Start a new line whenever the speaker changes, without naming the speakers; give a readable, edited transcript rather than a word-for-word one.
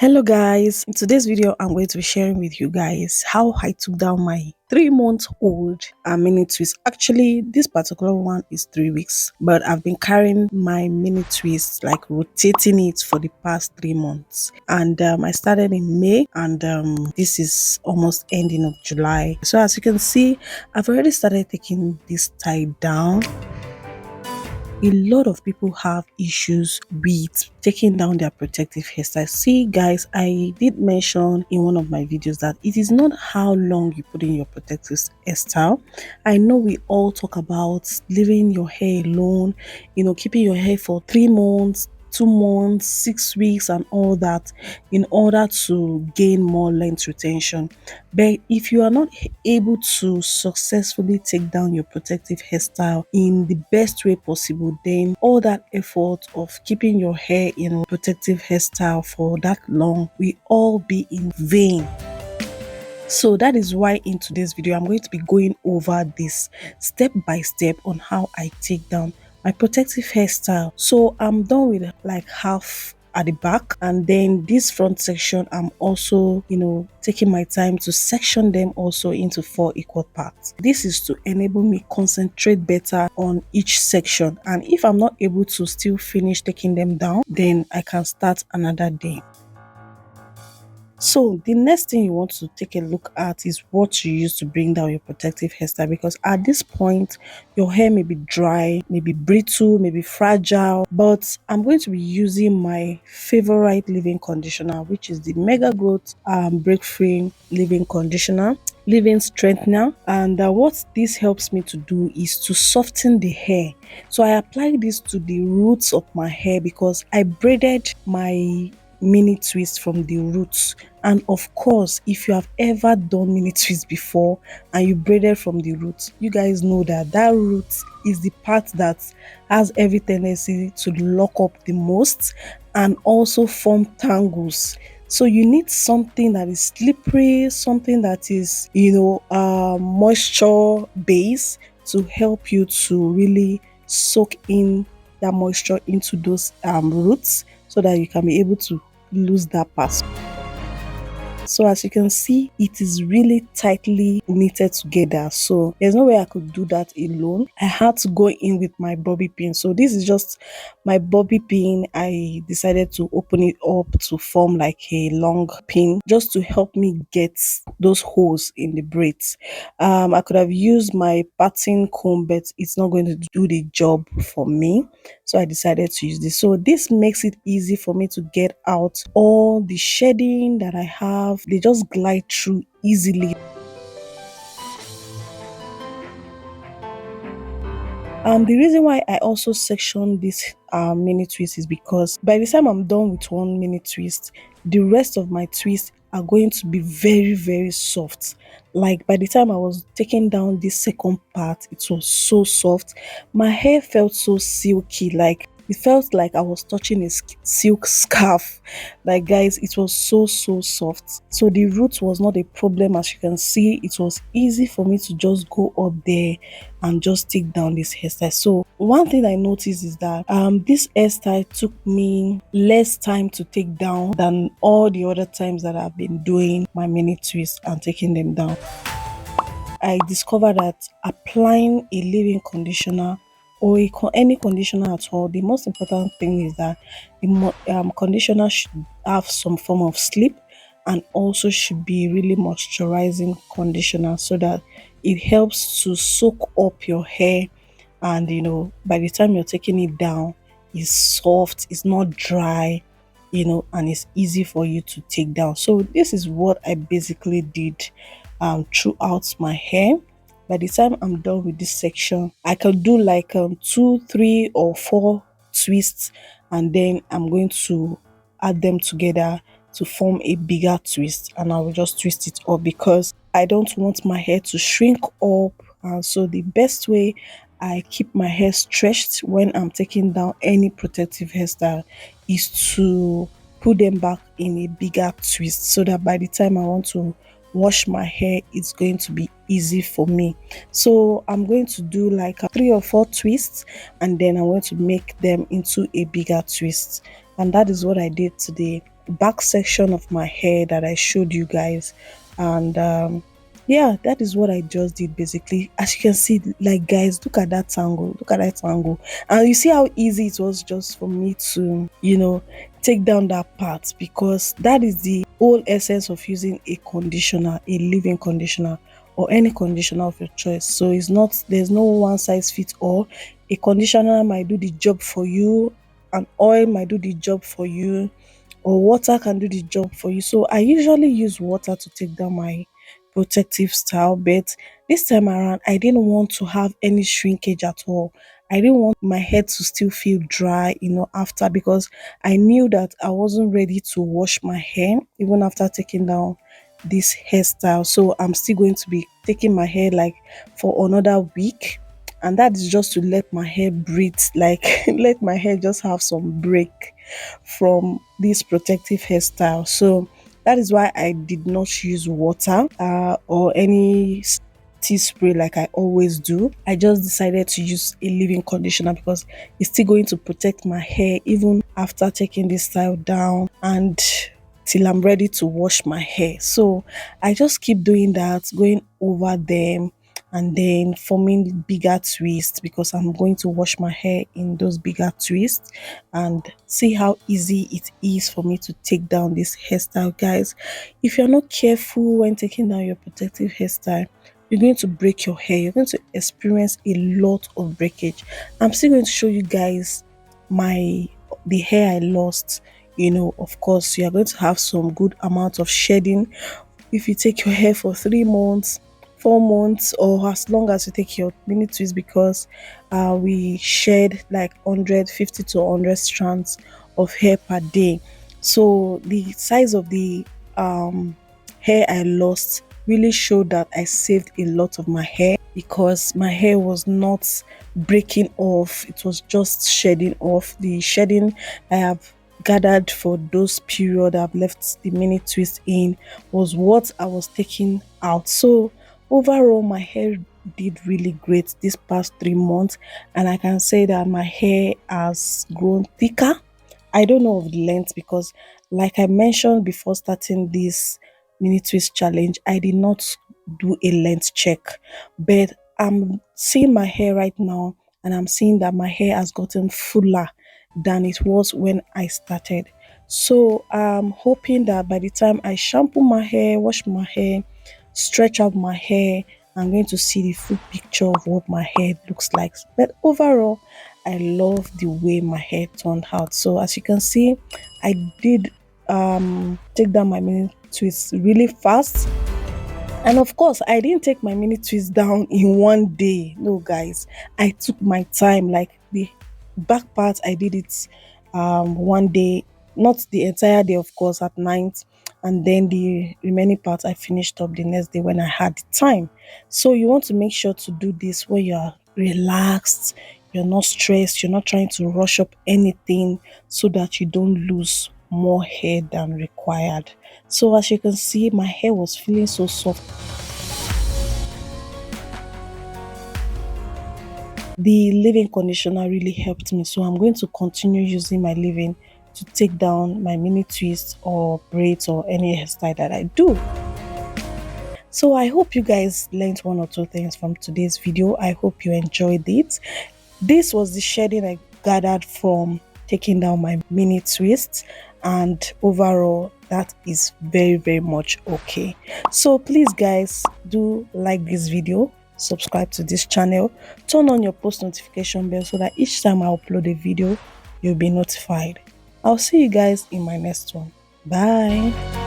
Hello guys, in today's video I'm going to be sharing with you guys how I took down my 3 month old mini twist. Actually, this particular one is 3 weeks, but I've been carrying my mini twist, like rotating it for the past 3 months. And I started in May, and this is almost ending of July. So as you can see, I've already started taking this tie down. A lot of people have issues with taking down their protective hairstyle. See guys, I did mention in one of my videos that it is not how long you put in your protective hairstyle. I know we all talk about leaving your hair alone, keeping your hair for 3 months, 2 months, 6 weeks, and all that in order to gain more length retention. But if you are not able to successfully take down your protective hairstyle in the best way possible, then all that effort of keeping your hair in protective hairstyle for that long will all be in vain. So that is why in today's video I'm going to be going over this step by step on how I take down my protective hairstyle. So I'm done with like half at the back, and then this front section I'm also taking my time to section them also into 4 equal parts. This is to enable me concentrate better on each section, and if I'm not able to still finish taking them down, then I can start another day. So the next thing you want to take a look at is what you use to bring down your protective hairstyle, because at this point your hair may be dry, maybe brittle, maybe fragile, but I'm going to be using my favorite leave-in conditioner, which is the Mega Growth Break Free leave-in conditioner, leave-in strengthener. And what this helps me to do is to soften the hair. So I apply this to the roots of my hair because I braided my mini twist from the roots. And of course, if you have ever done mini twist before and you braided from the roots, you guys know that root is the part that has every tendency to lock up the most and also form tangles. So you need something that is slippery, something that is moisture based to help you to really soak in that moisture into those roots, so that you can be able to lose that part. So as you can see, it is really tightly knitted together, so there's no way I could do that alone. I had to go in with my bobby pin. So this is just my bobby pin. I decided to open it up to form like a long pin just to help me get those holes in the braids. I could have used my parting comb, but it's not going to do the job for me, so I decided to use this. So this makes it easy for me to get out all the shedding that I have. They just glide through easily. The reason why I also section this mini twist is because by the time I'm done with one mini twist, the rest of my twists are going to be very soft. Like by the time I was taking down this second part, it was so soft. My hair felt so silky, like it felt like I was touching a silk scarf. Like guys, it was so soft. So the root was not a problem. As you can see, it was easy for me to just go up there and just take down this hairstyle. So one thing I noticed is that this hairstyle took me less time to take down than all the other times that I've been doing my mini twists and taking them down. I discovered that applying a leave-in conditioner or any conditioner at all, the most important thing is that the conditioner should have some form of slip, and also should be really moisturizing conditioner, so that it helps to soak up your hair, and by the time you're taking it down, it's soft, it's not dry, and it's easy for you to take down. So this is what I basically did throughout my hair. By the time I'm done with this section, I can do like 2, 3, or 4 twists, and then I'm going to add them together to form a bigger twist, and I will just twist it up because I don't want my hair to shrink up. And so the best way I keep my hair stretched when I'm taking down any protective hairstyle is to put them back in a bigger twist, so that by the time I want to wash my hair, it's going to be easy for me. So I'm going to do like 3 or 4 twists, and then I'm going to make them into a bigger twist. And that is what I did today. back section of my hair that I showed you guys. And yeah, that is what I just did basically. As you can see, like guys, look at that tangle, look at that tangle, and you see how easy it was just for me to, take down that part, because that is the whole essence of using a conditioner, a leave-in conditioner, or any conditioner of your choice. So it's not, there's no one size fits all. A conditioner might do the job for you, an oil might do the job for you, or water can do the job for you. So I usually use water to take down my protective style, but this time around I didn't want to have any shrinkage at all. I didn't want my head to still feel dry, after, because I knew that I wasn't ready to wash my hair even after taking down this hairstyle. So I'm still going to be taking my hair like for another week, and that is just to let my hair breathe, like let my hair just have some break from this protective hairstyle. So that is why I did not use water or any tea spray like I always do. I just decided to use a leave-in conditioner because it's still going to protect my hair even after taking this style down and till I'm ready to wash my hair. So I just keep doing that, going over them and then forming bigger twists, because I'm going to wash my hair in those bigger twists, and see how easy it is for me to take down this hairstyle. Guys, if you're not careful when taking down your protective hairstyle, you're going to break your hair. You're going to experience a lot of breakage. I'm still going to show you guys my the hair I lost. Of course, you are going to have some good amount of shedding if you take your hair for 3 months, 4 months, or as long as you take your mini twist, because we shed like 150 to 100 strands of hair per day. So the size of the hair I lost really showed that I saved a lot of my hair, because my hair was not breaking off, it was just shedding off. The shedding I have gathered for those period I've left the mini twist in was what I was taking out. So overall my hair did really great this past 3 months, and I can say that my hair has grown thicker. I don't know of the length, because like I mentioned before starting this mini twist challenge, I did not do a length check, but I'm seeing my hair right now and I'm seeing that my hair has gotten fuller than it was when I started. So I'm hoping that by the time I shampoo my hair, wash my hair, stretch out my hair, I'm going to see the full picture of what my hair looks like. But overall, I love the way my hair turned out. So as you can see, I did take down my mini twists really fast. And of course, I didn't take my mini twist down in one day. No, guys, I took my time. Like the back part, I did it one day, not the entire day, of course, at night. And then the remaining part, I finished up the next day when I had the time. So you want to make sure to do this when you're relaxed, you're not stressed, you're not trying to rush up anything, so that you don't lose more hair than required. So as you can see, my hair was feeling so soft. The leave-in conditioner really helped me, so I'm going to continue using my leave-in to take down my mini twists or braids or any hairstyle that I do. So I hope you guys learned one or two things from today's video. I hope you enjoyed it. This was the shedding I gathered from taking down my mini twists, and overall that is very, very much okay. So please guys, do like this video, subscribe to this channel, turn on your post notification bell so that each time I upload a video you'll be notified. I'll see you guys in my next one. Bye.